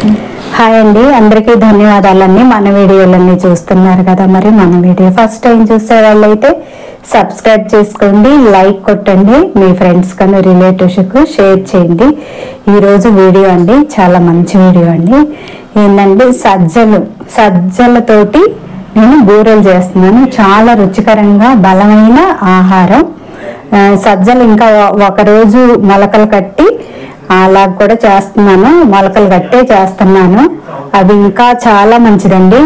Hi అండి, అందరికీ ధన్యవాదాలండి. మన వీడియోలన్నీ చూస్తున్నారు కదా. మరి మన వీడియో ఫస్ట్ టైం చూసే వాళ్ళైతే సబ్స్క్రైబ్ చేసుకోండి, లైక్ కొట్టండి, మీ ఫ్రెండ్స్ కానీ రిలేటివ్స్కు షేర్ చేయండి. ఈరోజు వీడియో అండి చాలా మంచి వీడియో అండి. ఏంటంటే సజ్జలతోటి నేను బూరెలు చేస్తున్నాను. చాలా రుచికరంగా బలమైన ఆహారం. సజ్జలు ఇంకా ఒకరోజు మొలకలు కట్టి అలా కూడా చేస్తున్నాను, మొలకలు కట్టే చేస్తున్నాను. అది ఇంకా చాలా మంచిదండి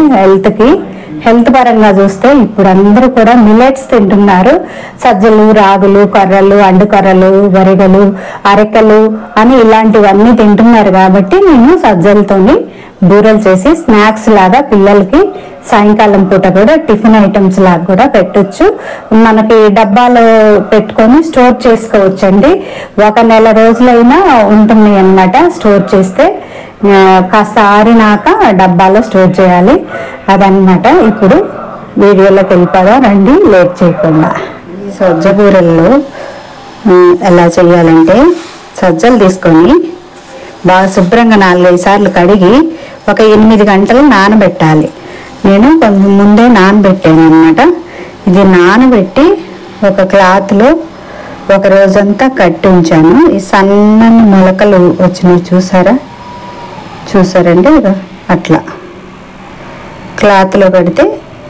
హెల్త్ పరంగా చూస్తే ఇప్పుడు అందరూ కూడా మిల్లెట్స్ తింటున్నారు. సజ్జలు, రాగులు, కొర్రలు, అండుకొర్రలు, వరిగలు, అరెకలు అని ఇలాంటివన్నీ తింటున్నారు. కాబట్టి నేను సజ్జలతోని బూరెలు చేసి స్నాక్స్ లాగా పిల్లలకి సాయంకాలం పూట కూడా టిఫిన్ ఐటమ్స్ లాగా కూడా పెట్టొచ్చు. మనకి డబ్బాలో పెట్టుకొని స్టోర్ చేసుకోవచ్చండి. ఒక నెల రోజులైనా ఉంటుంది అన్నమాట. స్టోర్ చేస్తే కాస్త ఆరినాక డబ్బాలో స్టోర్ చేయాలి అదనమాట. ఇప్పుడు వీడియోలోకి వెళ్ళిపోదాం రండి, లేట్ చేయకుండా. సజ్జ బూరెల్లో ఎలా చేయాలంటే, సజ్జలు తీసుకొని బాగా శుభ్రంగా 4-5 సార్లు కడిగి ఒక 8 గంటలు నానబెట్టాలి. నేను కొంచెం ముందే నానబెట్టాను అన్నమాట. ఇది నానబెట్టి ఒక క్లాత్లో ఒక రోజంతా కట్టి ఉంచాను. ఈ సన్నని మొలకలు వచ్చినాయి చూసారండి, అట్లా క్లాత్లో పెడితే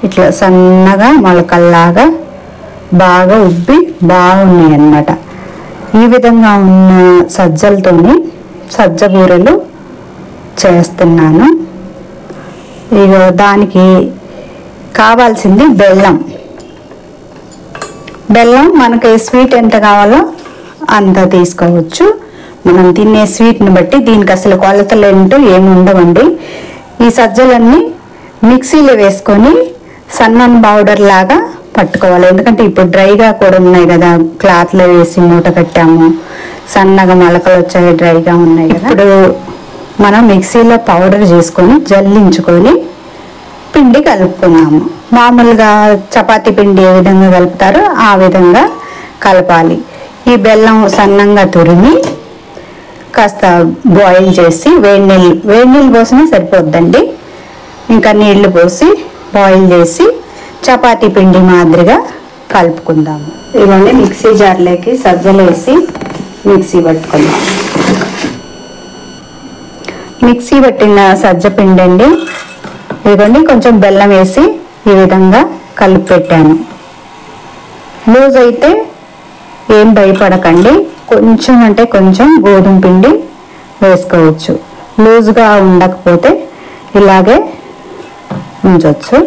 ఇట్లా సన్నగా మొలకల్లాగా బాగా ఉబ్బి బాగున్నాయి అన్నమాట. ఈ విధంగా ఉన్న సజ్జలతోని సజ్జ బూరెలు చేస్తున్నాను. ఇక దానికి కావాల్సింది బెల్లం మనకి స్వీట్ ఎంత కావాలో అంత తీసుకోవచ్చు. మనం తినే స్వీట్ని బట్టి. దీనికి అసలు కొలతలేంటూ ఏమి ఉండవండి. ఈ సజ్జలన్నీ మిక్సీలో వేసుకొని సన్నని పౌడర్ లాగా పట్టుకోవాలి. ఎందుకంటే ఇప్పుడు డ్రైగా కూడా ఉన్నాయి కదా, క్లాత్లో వేసి మూట కట్టాము, సన్నగా మొలకలు వచ్చాయి, డ్రైగా ఉన్నాయి కదా. ఇప్పుడు మనం మిక్సీలో పౌడర్ చేసుకొని జల్లించుకొని పిండి కలుపుకున్నాము. మామూలుగా చపాతీ పిండి ఏ విధంగా కలుపుతారో ఆ విధంగా కలపాలి. ఈ బెల్లం సన్నంగా తురిమి కాస్త బాయిల్ చేసి వేడి నీళ్ళు పోసినా సరిపోద్దండి. ఇంకా నీళ్లు పోసి బాయిల్ చేసి చపాతీ పిండి మాదిరిగా కలుపుకుందాము. ఇవన్నీ మిక్సీ జార్లోకి సజ్జలు వేసి మిక్సీ పట్టుకుందాం. మిక్సీ పట్టిన సజ్జ పిండి అండి. ఇదిగోండి, కొంచెం బెల్లం వేసి ఈ విధంగా కలిపి పెట్టాను. లూజ్ అయితే ఏం భయపడకండి, కొంచెం అంటే కొంచెం గోధుమ పిండి వేసుకోవచ్చు. లూజ్గా ఉండకపోతే ఇలాగే ఉంచవచ్చు.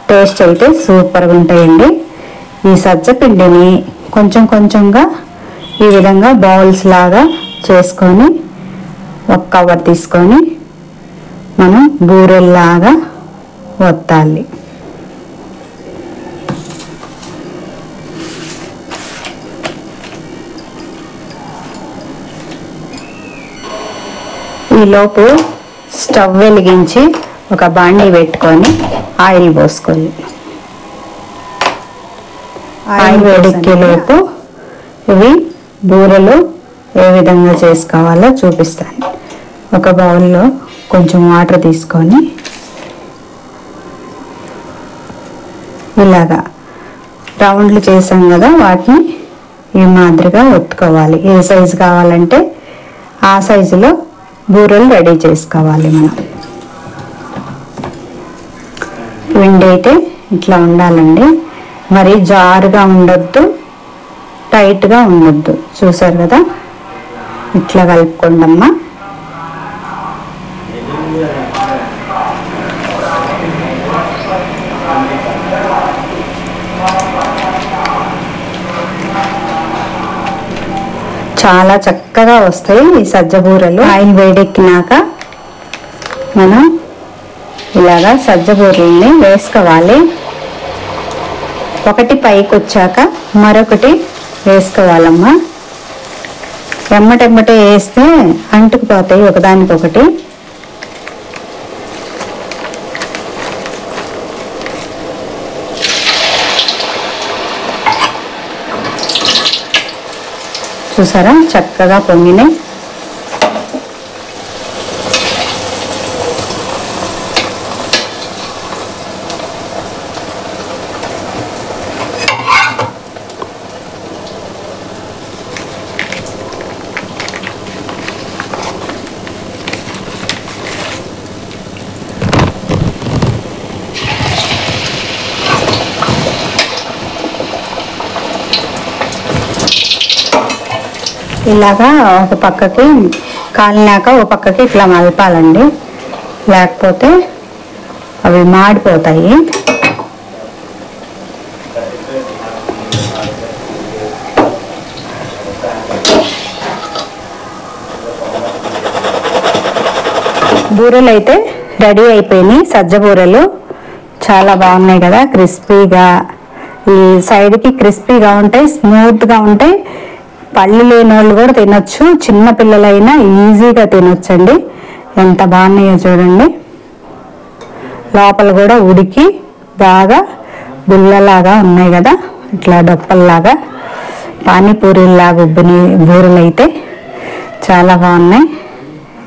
టేస్ట్ అయితే సూపర్గా ఉంటాయండి. ఈ సజ్జ పిండిని కొంచెం కొంచెంగా ఈ విధంగా బౌల్స్ లాగా చేసుకొని ఒక కవర్ తీసుకొని మనం బూరెల్లాగా వత్తాలి. ఈలోపు స్టవ్ వెలిగించి ఒక బాండీ పెట్టుకొని ఆయిల్ పోసుకోవాలి. ఆయిల్ వేడెక్కేలోపు ఇవి బూరెలు ఏ విధంగా చేసుకోవాలో చూపిస్తాను. ఒక బౌల్లో కొంచెం వాటర్ తీసుకొని ఇలాగా రౌండ్లు చేసాం కదా, వాటిని ఈ మాదిరిగా ఒత్తుకోవాలి. ఏ సైజు కావాలంటే ఆ సైజులో బూరెలు రెడీ చేసుకోవాలి. మనం పిండి అయితే ఇట్లా ఉండాలండి, మరి జారుగా ఉండొద్దు, టైట్గా ఉండొద్దు. చూసారు కదా, ఇట్లా కలుపుకోండి అమ్మా. చాలా చక్కగా వస్తాయి ఈ సజ్జ బూరెలు. ఆయిల్ వేడెక్కినాక మనం ఇలాగా సజ్జ బూరెల్ని వేసుకోవాలి. ఒకటి పైకి వచ్చాక మరొకటి వేసుకోవాలమ్మా. ఎమ్మటెమ్మటే వేస్తే అంటుకుపోతాయి ఒకదానికొకటి. చూసారా, చక్కగా పొంగినాయి. ఇలాగా ఒక పక్కకి కాలినాక ఒక పక్కకి ఇట్లా మలపాలండి, లేకపోతే అవి మాడిపోతాయి. బూరెలు అయితే రెడీ అయిపోయినాయి. సజ్జ బూరెలు చాలా బాగున్నాయి కదా, క్రిస్పీగా. ఈ సైడ్కి క్రిస్పీగా ఉంటాయి, స్మూత్గా ఉంటాయి. పళ్ళు లేని వాళ్ళు కూడా తినొచ్చు, చిన్న పిల్లలైనా ఈజీగా తినొచ్చండి. ఎంత బాగున్నాయో చూడండి. లోపల కూడా ఉడికి బాగా గుల్లలాగా ఉన్నాయి కదా, ఇట్లా డొప్పల్లాగా పానీపూరీలాగా ఉబ్బిని బూరెలు అయితే చాలా బాగున్నాయి.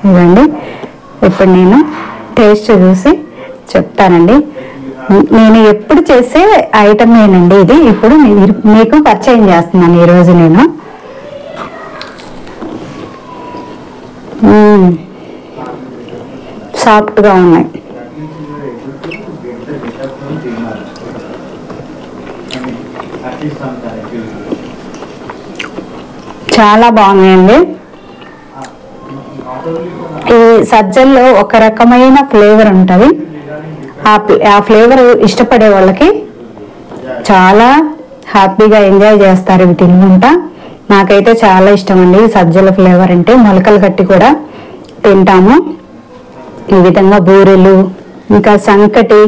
ఇవ్వండి, ఇప్పుడు నేను టేస్ట్ చూసి చెప్తానండి. నేను ఎప్పుడు చేసే ఐటమేనండి ఇది. ఇప్పుడు మీకు పరిచయం చేస్తున్నాను ఈరోజు నేను. సాఫ్ట్గా ఉన్నాయి. చాలా బాగున్నాయండి. ఈ సజ్జల్లో ఒక రకమైన ఫ్లేవర్ ఉంటుంది. ఆ ఫ్లేవర్ ఇష్టపడే వాళ్ళకి చాలా హ్యాపీగా ఎంజాయ్ చేస్తారు ఇవి తినుకుంటా. నాకైతే చాలా ఇష్టం అండి సజ్జల ఫ్లేవర్ అంటే. మొలకలు కట్టి కూడా తింటాము. ఈ విధంగా బూరెలు, ఇంకా సంకటి,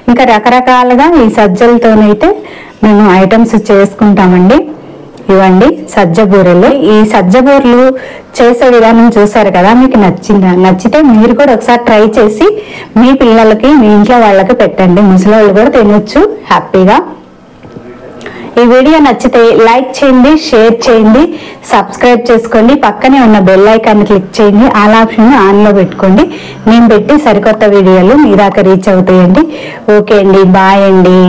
ఇంకా రకరకాలుగా ఈ సజ్జలతోనైతే మేము ఐటమ్స్ చేసుకుంటామండి. ఇవ్వండి సజ్జ బూరెలు. ఈ సజ్జ బూరెలు చేసే విధానం చూసారు కదా, మీకు నచ్చితే మీరు కూడా ఒకసారి ట్రై చేసి మీ పిల్లలకి, మీ ఇంట్లో వాళ్ళకి పెట్టండి. ముసలి వాళ్ళు కూడా తినొచ్చు హ్యాపీగా. ఈ వీడియో నచ్చితే లైక్ చేయండి, షేర్ చేయండి, సబ్స్క్రైబ్ చేసుకోండి. పక్కనే ఉన్న బెల్ ఐకాన్ క్లిక్ చేయండి. ఆల్ ఆప్షన్ ఆన్లో పెట్టుకోండి. నేను పెట్టి సరికొత్త వీడియోలు మీ దాకా రీచ్ అవుతాయండి. ఓకే అండి, బాయ్ అండి.